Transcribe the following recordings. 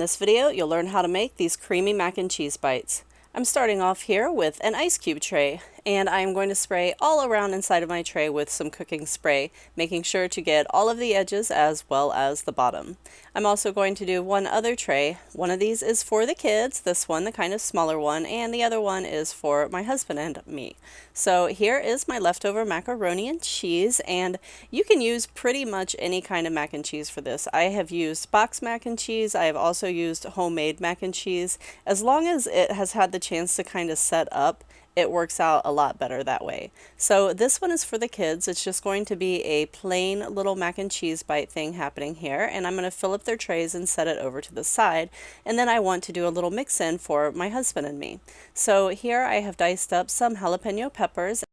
In this video, you'll learn how to make these creamy mac and cheese bites. I'm starting off here with an ice cube tray, and I'm going to spray all around inside of my tray with some cooking spray, making sure to get all of the edges as well as the bottom. I'm also going to do one other tray. One of these is for the kids, this one, the kind of smaller one, and the other one is for my husband and me. So here is my leftover macaroni and cheese, and you can use pretty much any kind of mac and cheese for this. I have used box mac and cheese. I have also used homemade mac and cheese. As long as it has had the chance to kind of set up, it works out a lot better that way. So this one is for the kids. It's just going to be a plain little mac and cheese bite thing happening here, and I'm going to fill up their trays and set it over to the side, and then I want to do a little mix in for my husband and me. So here I have diced up some jalapeno peppers,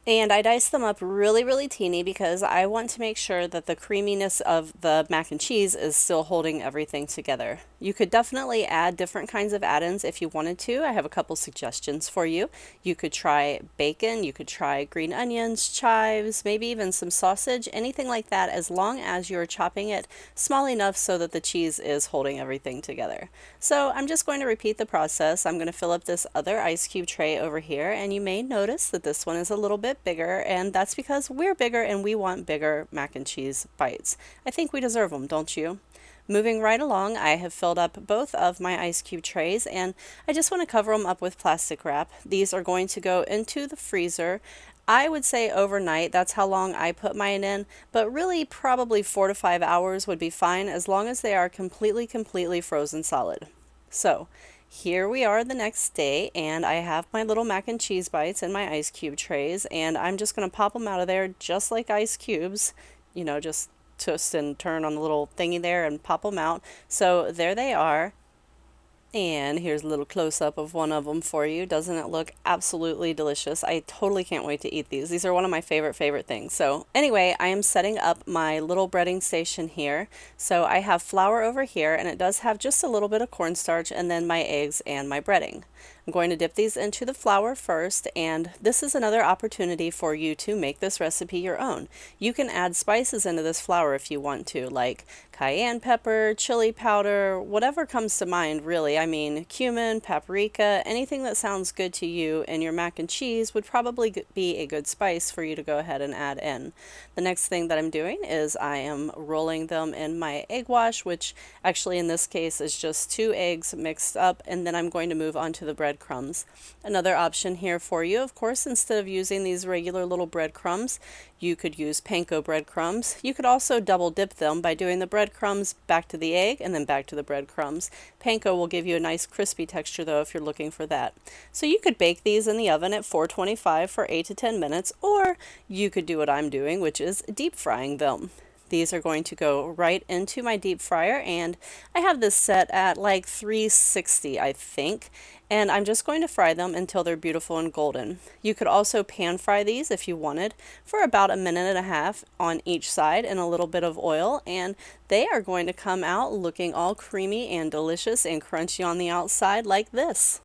and I dice them up really teeny because I want to make sure that the creaminess of the mac and cheese is still holding everything together. You could definitely add different kinds of add-ins if you wanted to. I have a couple suggestions for you. You could try bacon, you could try green onions, chives, maybe even some sausage, anything like that, as long as you're chopping it small enough so that the cheese is holding everything together. So I'm just going to repeat the process. I'm going to fill up this other ice cube tray over here, and you may notice that this one is a little bit bigger, and that's because we're bigger and we want bigger mac and cheese bites. I think we deserve them, don't you? Moving right along, I have filled up both of my ice cube trays, and I just want to cover them up with plastic wrap. These are going to go into the freezer. I would say overnight. That's how long I put mine in, but really probably 4 to 5 hours would be fine as long as they are completely frozen solid. So here we are the next day, and I have my little mac and cheese bites in my ice cube trays, and I'm just going to pop them out of there just like ice cubes, you know, just twist and turn on the little thingy there and pop them out. So there they are. And here's a little close-up of one of them for you. Doesn't it look absolutely delicious? I totally can't wait to eat these. These are one of my favorite things. So anyway, I am setting up my little breading station here. So I have flour over here, and it does have just a little bit of cornstarch, and then my eggs and my breading. I'm going to dip these into the flour first, and this is another opportunity for you to make this recipe your own. You can add spices into this flour if you want to, like cayenne pepper, chili powder, whatever comes to mind really. I mean, cumin, paprika, anything that sounds good to you in your mac and cheese would probably be a good spice for you to go ahead and add in. The next thing that I'm doing is I am rolling them in my egg wash, which actually in this case is just 2 eggs mixed up, and then I'm going to move on to the breadcrumbs. Another option here for you, of course, instead of using these regular little breadcrumbs, you could use panko breadcrumbs. You could also double dip them by doing the breadcrumbs back to the egg and then back to the breadcrumbs. Panko will give you a nice crispy texture though if you're looking for that. So you could bake these in the oven at 425 for 8 to 10 minutes, or you could do what I'm doing, which is deep frying them. These are going to go right into my deep fryer, and I have this set at like 360, I think, and I'm just going to fry them until they're beautiful and golden. You could also pan fry these if you wanted for about 1.5 minutes on each side in a little bit of oil, and they are going to come out looking all creamy and delicious and crunchy on the outside like this.